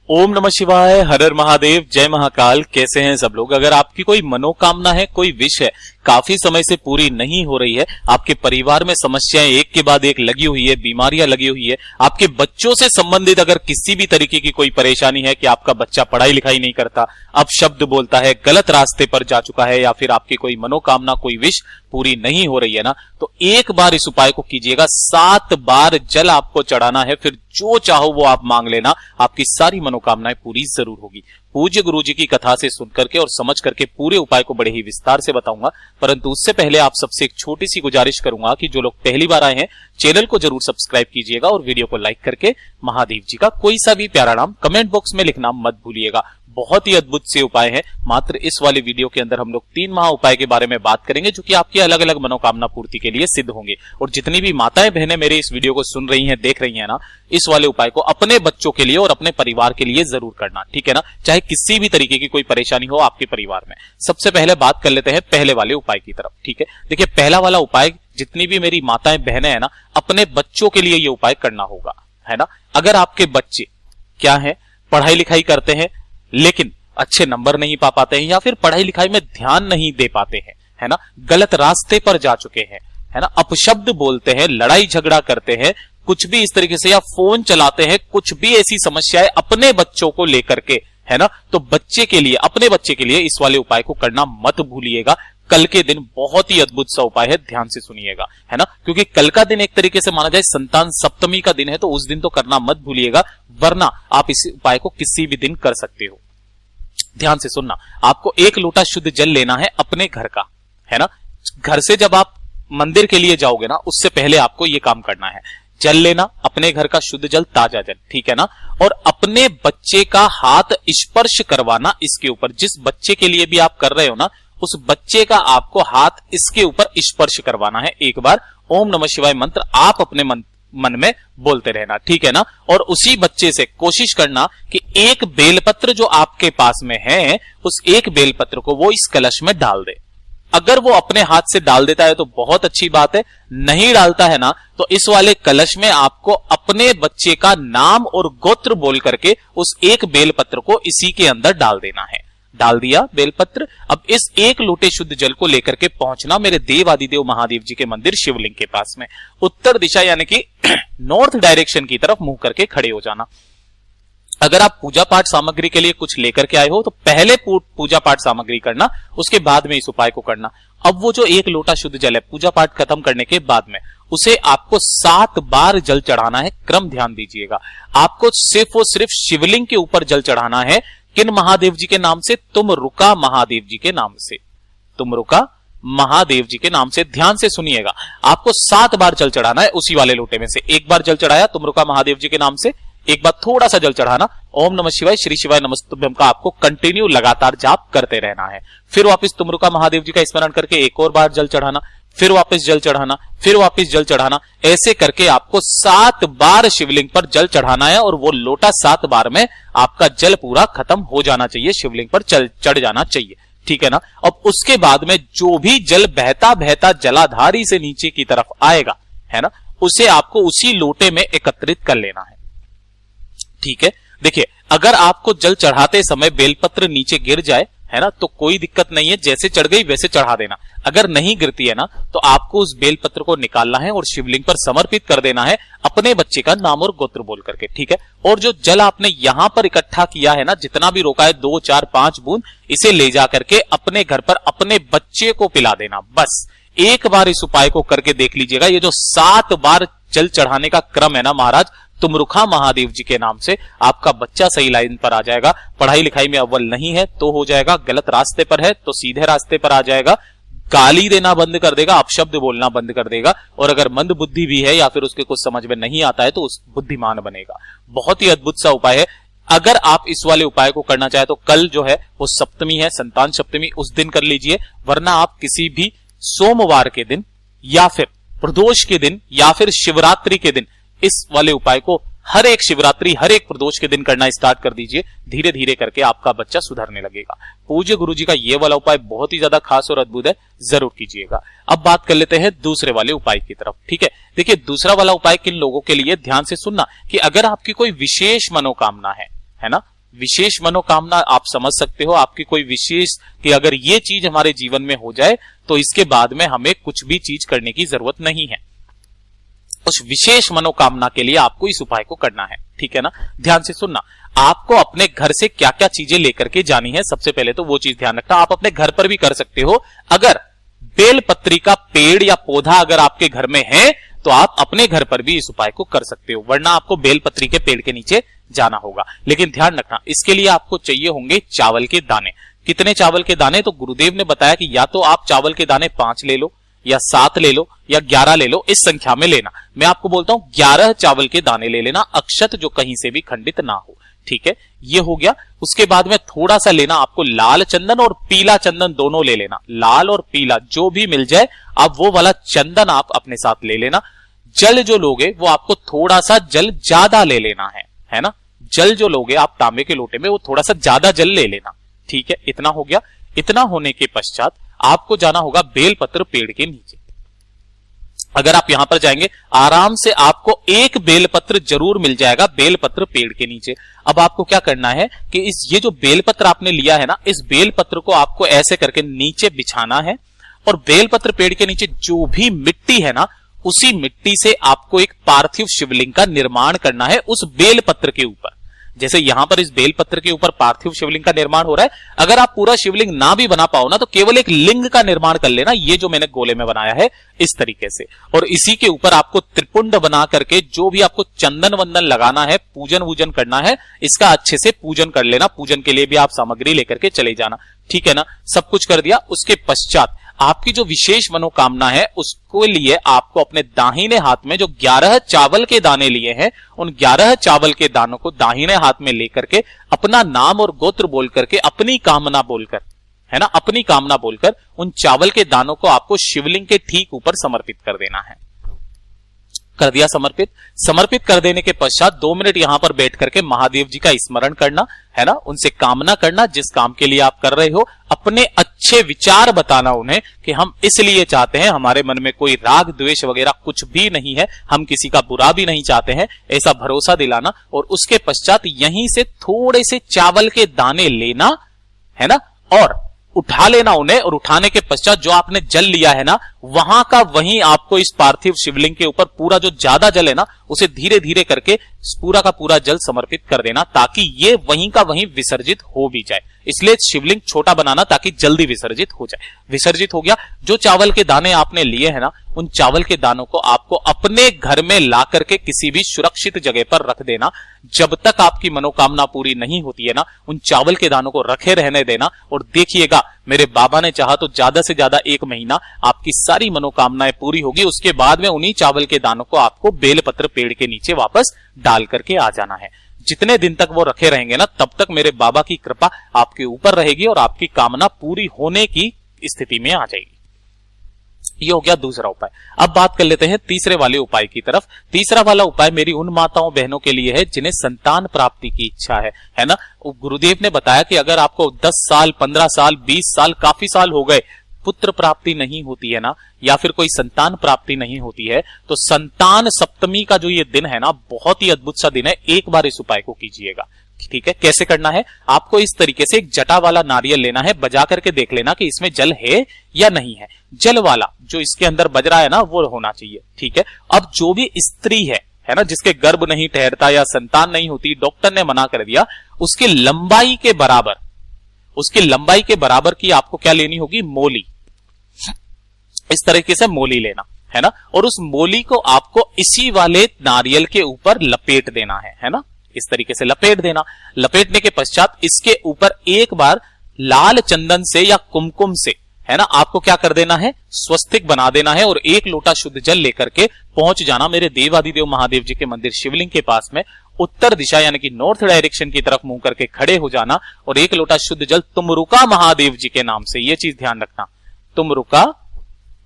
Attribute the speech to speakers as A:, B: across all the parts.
A: ओम नमः शिवाय, हर हर महादेव, जय महाकाल। कैसे हैं सब लोग? अगर आपकी कोई मनोकामना है, कोई विश है, काफी समय से पूरी नहीं हो रही है, आपके परिवार में समस्याएं एक के बाद एक लगी हुई है, बीमारियां लगी हुई है, आपके बच्चों से संबंधित अगर किसी भी तरीके की कोई परेशानी है कि आपका बच्चा पढ़ाई लिखाई नहीं करता, अपशब्द बोलता है, गलत रास्ते पर जा चुका है, या फिर आपकी कोई मनोकामना, कोई विश पूरी नहीं हो रही है ना, तो एक बार इस उपाय को कीजिएगा। 7 बार जल आपको चढ़ाना है, फिर जो चाहो वो आप मांग लेना, आपकी सारी मनोकामनाएं पूरी जरूर होगी। पूज्य गुरु जी की कथा से सुन करके और समझ करके पूरे उपाय को बड़े ही विस्तार से बताऊंगा, परंतु उससे पहले आप सबसे एक छोटी सी गुजारिश करूंगा कि जो लोग पहली बार आए हैं, चैनल को जरूर सब्सक्राइब कीजिएगा और वीडियो को लाइक करके महादेव जी का कोई सा भी प्यारा नाम कमेंट बॉक्स में लिखना मत भूलिएगा। बहुत ही अद्भुत से उपाय है। मात्र इस वाले वीडियो के अंदर हम लोग 3 महा उपाय के बारे में बात करेंगे, जो कि आपकी अलग अलग मनोकामना पूर्ति के लिए सिद्ध होंगे। और जितनी भी माताएं बहनें मेरे इस वीडियो को सुन रही हैं, देख रही हैं ना, इस वाले उपाय को अपने बच्चों के लिए और अपने परिवार के लिए जरूर करना, ठीक है ना, चाहे किसी भी तरीके की कोई परेशानी हो आपके परिवार में। सबसे पहले बात कर लेते हैं पहले वाले उपाय की तरफ, ठीक है। देखिए, पहला वाला उपाय जितनी भी मेरी माताएं बहनें हैं ना, अपने बच्चों के लिए ये उपाय करना होगा, है ना। अगर आपके बच्चे क्या है, पढ़ाई लिखाई करते हैं लेकिन अच्छे नंबर नहीं पा पाते हैं, या फिर पढ़ाई लिखाई में ध्यान नहीं दे पाते हैं, है ना, गलत रास्ते पर जा चुके हैं, है ना, अपशब्द बोलते हैं, लड़ाई झगड़ा करते हैं, कुछ भी इस तरीके से, या फोन चलाते हैं, कुछ भी ऐसी समस्याएं अपने बच्चों को लेकर के, है ना, तो बच्चे के लिए, अपने बच्चे के लिए इस वाले उपाय को करना मत भूलिएगा। कल के दिन बहुत ही अद्भुत सा उपाय है, ध्यान से सुनिएगा, है ना, क्योंकि कल का दिन एक तरीके से माना जाए संतान सप्तमी का दिन है, तो उस दिन तो करना मत भूलिएगा, वरना आप इस उपाय को किसी भी दिन कर सकते हो। ध्यान से सुनना, आपको 1 लोटा शुद्ध जल लेना है अपने घर का, है ना। घर से जब आप मंदिर के लिए जाओगे ना, उससे पहले आपको यह काम करना है, जल लेना, अपने घर का शुद्ध जल, ताजा जल, ठीक है ना, और अपने बच्चे का हाथ स्पर्श करवाना इसके ऊपर। जिस बच्चे के लिए भी आप कर रहे हो ना, उस बच्चे का आपको हाथ इसके ऊपर स्पर्श करवाना है। एक बार ओम नमः शिवाय मंत्र आप अपने मन में बोलते रहना, ठीक है ना। और उसी बच्चे से कोशिश करना कि एक बेलपत्र जो आपके पास में है, उस एक बेलपत्र को वो इस कलश में डाल दे। अगर वो अपने हाथ से डाल देता है तो बहुत अच्छी बात है, नहीं डालता है ना, तो इस वाले कलश में आपको अपने बच्चे का नाम और गोत्र बोल करके उस एक बेलपत्र को इसी के अंदर डाल देना है। डाल दिया बेलपत्र, अब इस 1 लोटे शुद्ध जल को लेकर के पहुंचना मेरे देव आदिदेव महादेव जी के मंदिर शिवलिंग के पास में, उत्तर दिशा यानी कि नॉर्थ डायरेक्शन की तरफ मुंह करके खड़े हो जाना। अगर आप पूजा पाठ सामग्री के लिए कुछ लेकर के आए हो तो पहले पूजा पाठ सामग्री करना, उसके बाद में इस उपाय को करना। अब वो जो 1 लोटा शुद्ध जल है, पूजा पाठ खत्म करने के बाद में उसे आपको 7 बार जल चढ़ाना है। क्रम ध्यान दीजिएगा, आपको सिर्फ और सिर्फ शिवलिंग के ऊपर जल चढ़ाना है। किन महादेव जी के नाम से? तुम रुका महादेव जी के नाम से, तुम रुका महादेव जी के नाम से। ध्यान से सुनिएगा, आपको 7 बार जल चढ़ाना है उसी वाले लोटे में से। एक बार जल चढ़ाया तुम रुका महादेव जी के नाम से, एक बार थोड़ा सा जल चढ़ाना, ओम नमः शिवाय श्री शिवाय नमस्तुभ्यम का आपको कंटिन्यू लगातार जाप करते रहना है। फिर वापस तुम रुका महादेव जी का स्मरण करके एक और बार जल चढ़ाना, फिर वापस जल चढ़ाना, फिर वापस जल चढ़ाना, ऐसे करके आपको 7 बार शिवलिंग पर जल चढ़ाना है। और वो लोटा 7 बार में आपका जल पूरा खत्म हो जाना चाहिए, शिवलिंग पर चढ़ जाना चाहिए, ठीक है ना। अब उसके बाद में जो भी जल बहता बहता जलाधारी से नीचे की तरफ आएगा, है ना, उसे आपको उसी लोटे में एकत्रित कर लेना है, ठीक है। देखिए, अगर आपको जल चढ़ाते समय बेलपत्र नीचे गिर जाए, है ना, तो कोई दिक्कत नहीं है, जैसे चढ़ गई वैसे चढ़ा देना। अगर नहीं गिरती है ना, तो आपको उस बेलपत्र को निकालना है और शिवलिंग पर समर्पित कर देना है अपने बच्चे का नाम और गोत्र बोल करके, ठीक है। और जो जल आपने यहां पर इकट्ठा किया है ना, जितना भी रोका है 2, 4, 5 बूंद, इसे ले जा करके अपने घर पर अपने बच्चे को पिला देना। बस एक बार इस उपाय को करके देख लीजिएगा। ये जो 7 बार जल चढ़ाने का क्रम है ना महाराज, तुम रुखा महादेव जी के नाम से, आपका बच्चा सही लाइन पर आ जाएगा। पढ़ाई लिखाई में अव्वल नहीं है तो हो जाएगा, गलत रास्ते पर है तो सीधे रास्ते पर आ जाएगा, गाली देना बंद कर देगा, अपशब्द बोलना बंद कर देगा, और अगर मंद बुद्धि भी है या फिर उसके कुछ समझ में नहीं आता है तो उस बुद्धिमान बनेगा। बहुत ही अद्भुत सा उपाय है। अगर आप इस वाले उपाय को करना चाहे तो कल जो है वो सप्तमी है, संतान सप्तमी, उस दिन कर लीजिए, वरना आप किसी भी सोमवार के दिन या फिर प्रदोष के दिन या फिर शिवरात्रि के दिन इस वाले उपाय को हर एक शिवरात्रि, हर एक प्रदोष के दिन करना स्टार्ट कर दीजिए। धीरे धीरे करके आपका बच्चा सुधरने लगेगा। पूज्य गुरु जी का ये वाला उपाय बहुत ही ज्यादा खास और अद्भुत है, जरूर कीजिएगा। अब बात कर लेते हैं दूसरे वाले उपाय की तरफ, ठीक है। देखिए, दूसरा वाला उपाय किन लोगों के लिए, ध्यान से सुनना, कि अगर आपकी कोई विशेष मनोकामना है ना, विशेष मनोकामना आप समझ सकते हो, आपकी कोई विशेष कि अगर ये चीज हमारे जीवन में हो जाए तो इसके बाद में हमें कुछ भी चीज करने की जरूरत नहीं है। उस विशेष मनोकामना के लिए आपको इस उपाय को करना है, ठीक है ना। ध्यान से सुनना, आपको अपने घर से क्या क्या चीजें लेकर के जानी है, सबसे पहले तो वो चीज ध्यान रखना। आप अपने घर पर भी कर सकते हो, अगर बेलपत्री का पेड़ या पौधा अगर आपके घर में है तो आप अपने घर पर भी इस उपाय को कर सकते हो, वरना आपको बेलपत्री के पेड़ के नीचे जाना होगा। लेकिन ध्यान रखना, इसके लिए आपको चाहिए होंगे चावल के दाने। कितने चावल के दाने? तो गुरुदेव ने बताया कि या तो आप चावल के दाने 5 ले लो, या 7 ले लो, या 11 ले लो, इस संख्या में लेना। मैं आपको बोलता हूं 11 चावल के दाने ले लेना, अक्षत जो कहीं से भी खंडित ना हो, ठीक है। ये हो गया। उसके बाद में थोड़ा सा लेना आपको लाल चंदन और पीला चंदन, दोनों ले लेना, लाल और पीला जो भी मिल जाए आप वो वाला चंदन आप अपने साथ ले लेना। जल जो लोगे वो आपको थोड़ा सा जल ज्यादा ले लेना है ना। जल जो लोगे आप तांबे के लोटे में वो थोड़ा सा ज्यादा जल ले लेना, ठीक है। इतना हो गया। इतना होने के पश्चात आपको जाना होगा बेलपत्र पेड़ के नीचे। अगर आप यहां पर जाएंगे आराम से आपको एक बेलपत्र जरूर मिल जाएगा बेलपत्र पेड़ के नीचे। अब आपको क्या करना है कि ये जो बेलपत्र आपने लिया है ना, इस बेलपत्र को आपको ऐसे करके नीचे बिछाना है और बेलपत्र पेड़ के नीचे जो भी मिट्टी है ना, उसी मिट्टी से आपको एक पार्थिव शिवलिंग का निर्माण करना है उस बेलपत्र के ऊपर। जैसे यहां पर इस बेलपत्र के ऊपर पार्थिव शिवलिंग का निर्माण हो रहा है, अगर आप पूरा शिवलिंग ना भी बना पाओ ना तो केवल एक लिंग का निर्माण कर लेना, ये जो मैंने गोले में बनाया है इस तरीके से। और इसी के ऊपर आपको त्रिपुंड बना करके जो भी आपको चंदन वंदन लगाना है, पूजन वूजन करना है, इसका अच्छे से पूजन कर लेना। पूजन के लिए भी आप सामग्री लेकर के चले जाना, ठीक है ना। सब कुछ कर दिया। उसके पश्चात आपकी जो विशेष मनोकामना है उसको लिए आपको अपने दाहिने हाथ में जो 11 चावल के दाने लिए हैं, उन 11 चावल के दानों को दाहिने हाथ में लेकर के अपना नाम और गोत्र बोल करके अपनी कामना बोलकर, है ना, अपनी कामना बोलकर उन चावल के दानों को आपको शिवलिंग के ठीक ऊपर समर्पित कर देना है। कर दिया समर्पित। समर्पित कर देने के पश्चात 2 मिनट यहां पर बैठ करके महादेव जी का स्मरण करना, है ना, उनसे कामना करना जिस काम के लिए आप कर रहे हो, अपने अच्छे विचार बताना उन्हें कि हम इसलिए चाहते हैं, हमारे मन में कोई राग द्वेष वगैरह कुछ भी नहीं है, हम किसी का बुरा भी नहीं चाहते हैं, ऐसा भरोसा दिलाना। और उसके पश्चात यहीं से थोड़े से चावल के दाने लेना, है ना, और उठा लेना उन्हें। और उठाने के पश्चात जो आपने जल लिया है ना, वहां का वहीं आपको इस पार्थिव शिवलिंग के ऊपर पूरा जो ज्यादा जल है ना, उसे धीरे धीरे करके पूरा का पूरा जल समर्पित कर देना, ताकि ये वहीं का वहीं विसर्जित हो भी जाए। इसलिए शिवलिंग छोटा बनाना ताकि जल्दी विसर्जित हो जाए। विसर्जित हो गया। जो चावल के दाने आपने लिए हैं ना, उन चावल के दानों को आपको अपने घर में ला करके किसी भी सुरक्षित जगह पर रख देना। जब तक आपकी मनोकामना पूरी नहीं होती है ना, उन चावल के दानों को रखे रहने देना। और देखिएगा, मेरे बाबा ने चाहा तो ज्यादा से ज्यादा 1 महीना आपकी सारी मनोकामनाएं पूरी होगी। उसके बाद में उन्हीं चावल के दानों को आपको बेलपत्र पेड़ के नीचे वापस डाल करके आ जाना है। जितने दिन तक वो रखे रहेंगे ना, तब तक मेरे बाबा की कृपा आपके ऊपर रहेगी और आपकी कामना पूरी होने की स्थिति में आ जाएगी। ये हो गया दूसरा उपाय। अब बात कर लेते हैं तीसरे वाले उपाय की तरफ। तीसरा वाला उपाय मेरी उन माताओं बहनों के लिए है जिन्हें संतान प्राप्ति की इच्छा है ना। गुरुदेव ने बताया कि अगर आपको 10 साल, 15 साल, 20 साल, काफी साल हो गए, पुत्र प्राप्ति नहीं होती है ना, या फिर कोई संतान प्राप्ति नहीं होती है, तो संतान सप्तमी का जो ये दिन है ना, बहुत ही अद्भुत सा दिन है। एक बार इस उपाय को कीजिएगा, ठीक है। कैसे करना है? आपको इस तरीके से एक जटा वाला नारियल लेना है, बजा करके देख लेना कि इसमें जल है या नहीं है। जल वाला जो इसके अंदर बज रहा है ना, वो होना चाहिए, ठीक है। अब जो भी स्त्री है ना, जिसके गर्भ नहीं ठहरता या संतान नहीं होती, डॉक्टर ने मना कर दिया, उसकी लंबाई के बराबर की आपको क्या लेनी होगी? मोली। इस तरीके से मोली लेना है ना, और उस मोली को आपको इसी वाले नारियल के ऊपर लपेट देना है ना, इस तरीके से लपेट देना। लपेटने के पश्चात इसके ऊपर एक बार लाल चंदन से या कुमकुम से, है ना, आपको क्या कर देना है? स्वस्तिक बना देना है। और 1 लोटा शुद्ध जल लेकर के पहुंच जाना मेरे देवाधिदेव महादेव जी के मंदिर शिवलिंग के पास में। उत्तर दिशा यानी कि नॉर्थ डायरेक्शन की तरफ मुंह करके खड़े हो जाना और 1 लोटा शुद्ध जल तुमरुका महादेव जी के नाम से, ये चीज ध्यान रखना, तुमरुका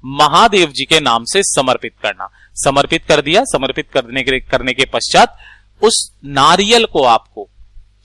A: महादेव जी के नाम से समर्पित करना। समर्पित कर दिया। समर्पित करने के पश्चात उस नारियल को आपको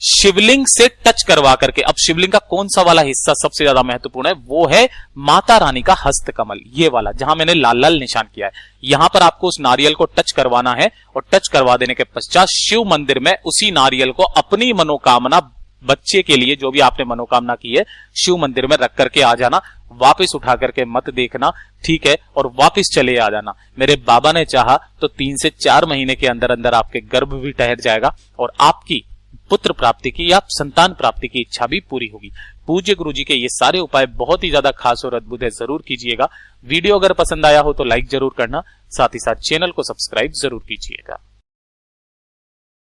A: शिवलिंग से टच करवा करके, अब शिवलिंग का कौन सा वाला हिस्सा सबसे ज्यादा महत्वपूर्ण है? वो है माता रानी का हस्त कमल, ये वाला जहां मैंने लाल लाल निशान किया है। यहां पर आपको उस नारियल को टच करवाना है और टच करवा देने के पश्चात शिव मंदिर में उसी नारियल को अपनी मनोकामना बच्चे के लिए जो भी आपने मनोकामना की है शिव मंदिर में रख करके आ जाना, वापस उठा करके मत देखना, ठीक है, और वापस चले आ जाना। मेरे बाबा ने चाहा तो 3 से 4 महीने के अंदर अंदर आपके गर्भ भी ठहर जाएगा और आपकी पुत्र प्राप्ति की या संतान प्राप्ति की इच्छा भी पूरी होगी। पूज्य गुरु जी के ये सारे उपाय बहुत ही ज्यादा खास और अद्भुत है, जरूर कीजिएगा। वीडियो अगर पसंद आया हो तो लाइक जरूर करना, साथ ही साथ चैनल को सब्सक्राइब जरूर कीजिएगा।